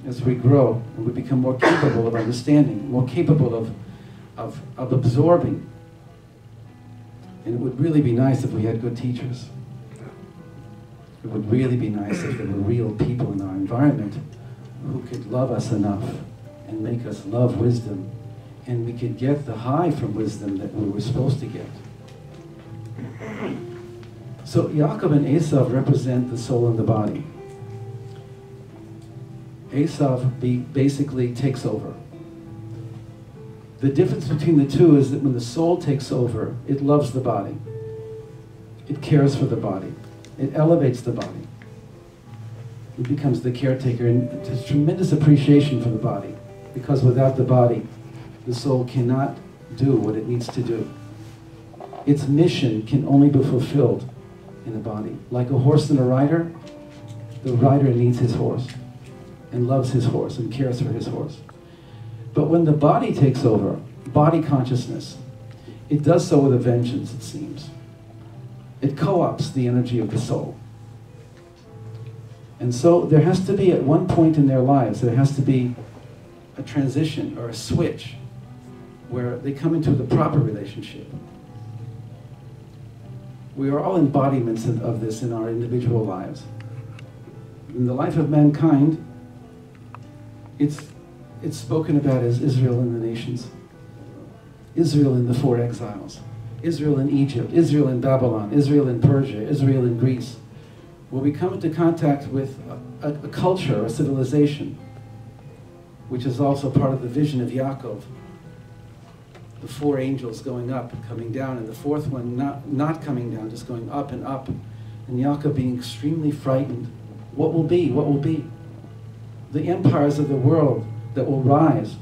as we grow and we become more capable of understanding, more capable of absorbing. And it would really be nice if we had good teachers. It would really be nice if there were real people in our environment who could love us enough and make us love wisdom, and we could get the high from wisdom that we were supposed to get. So Yaakov and Esav represent the soul and the body. Esav basically takes over. The difference between the two is that when the soul takes over, it loves the body. It cares for the body. It elevates the body. It becomes the caretaker, and there's tremendous appreciation for the body, because without the body, the soul cannot do what it needs to do. Its mission can only be fulfilled in the body. Like a horse and a rider, the rider needs his horse and loves his horse and cares for his horse. But when the body takes over, body consciousness, it does so with a vengeance, it seems. It co-opts the energy of the soul. And so there has to be, at one point in their lives, there has to be a transition or a switch where they come into the proper relationship. We are all embodiments of this in our individual lives. In the life of mankind, it's spoken about as Israel in the nations, Israel in the 4 exiles, Israel in Egypt, Israel in Babylon, Israel in Persia, Israel in Greece, where we come into contact with a culture, a civilization, which is also part of the vision of Yaakov. The 4 angels going up and coming down, and the 4th one not coming down, just going up and up. And Yaakov being extremely frightened. What will be? What will be? The empires of the world that will rise.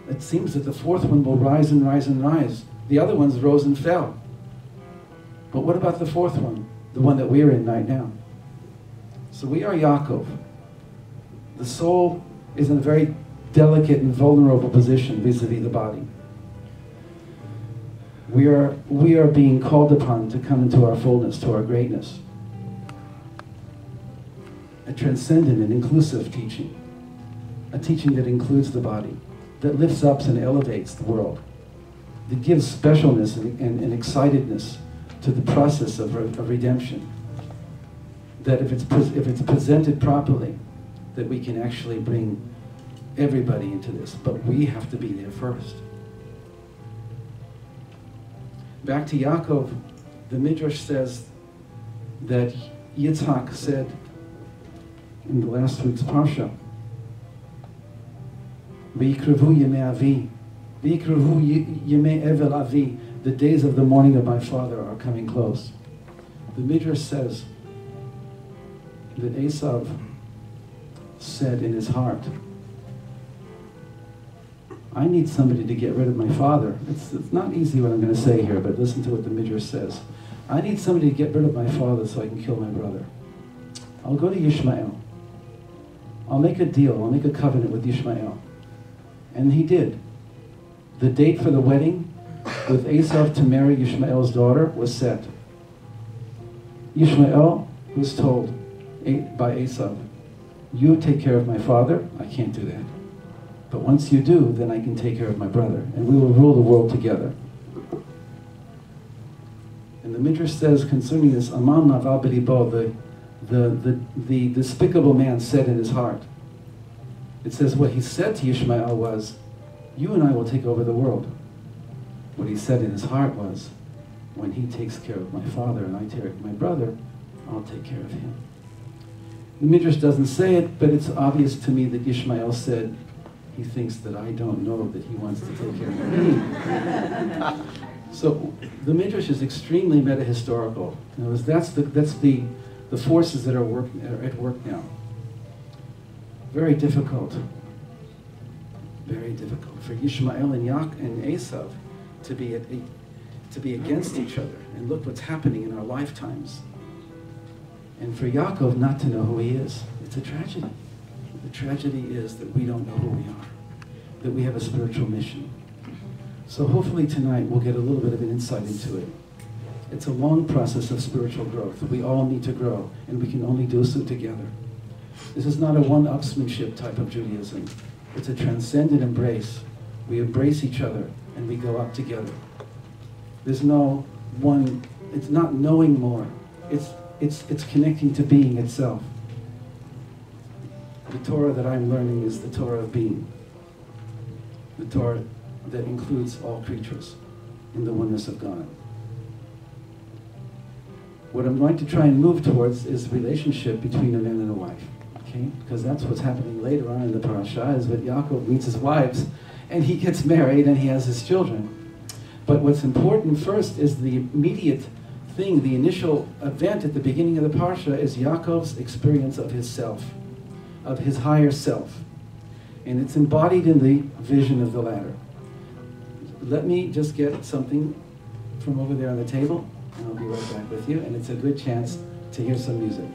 It seems that the 4th one will rise and rise and rise. The other ones rose and fell. But what about the 4th one? The one that we're in right now. So we are Yaakov. The soul is in a very delicate and vulnerable position vis-a-vis the body. We are being called upon to come into our fullness, to our greatness. A transcendent and inclusive teaching. A teaching that includes the body, that lifts up and elevates the world, that gives specialness and excitedness to the process of redemption. That if it's presented properly, that we can actually bring everybody into this, but we have to be there first. Back to Yaakov, the Midrash says that Yitzhak said in the last week's Parsha, V'yikrevu yemei avi, v'yikrevu yemei evel avi, the days of the mourning of my father are coming close. The Midrash says that Esav said in his heart, I need somebody to get rid of my father. It's not easy what I'm going to say here, but listen to what the Midrash says. I need somebody to get rid of my father so I can kill my brother. I'll go to Yishmael. I'll make a deal. I'll make a covenant with Yishmael. And he did. The date for the wedding with Esav to marry Yishmael's daughter was set. Yishmael was told by Esav, you take care of my father. I can't do that. But once you do, then I can take care of my brother, and we will rule the world together. And the Midrash says concerning this, Aman naval b'libo, the despicable man said in his heart. It says what he said to Yishmael was, you and I will take over the world. What he said in his heart was, when he takes care of my father and I take care of my brother, I'll take care of him. The Midrash doesn't say it, but it's obvious to me that Yishmael said, he thinks that I don't know that he wants to take care of me. So the Midrash is extremely meta-historical. In other words, that's the forces that are at work now. Very difficult. Very difficult for Yishmael and Esav to be against each other. And look what's happening in our lifetimes. And for Yaakov not to know who he is. It's a tragedy. The tragedy is that we don't know who we are, that we have a spiritual mission. So hopefully tonight we'll get a little bit of an insight into it. It's a long process of spiritual growth. We all need to grow, and we can only do so together. This is not a one-upsmanship type of Judaism. It's a transcendent embrace. We embrace each other and we go up together. There's no one, it's not knowing more. It's connecting to being itself. The Torah that I'm learning is the Torah of being. The Torah that includes all creatures in the oneness of God. What I'm going to try and move towards is the relationship between a man and a wife. Okay? Because that's what's happening later on in the parasha, is that Yaakov meets his wives, and he gets married, and he has his children. But what's important first is the immediate thing, the initial event at the beginning of the parsha is Yaakov's experience of his self, of his higher self. And it's embodied in the vision of the ladder. Let me just get something from over there on the table, and I'll be right back with you, and it's a good chance to hear some music.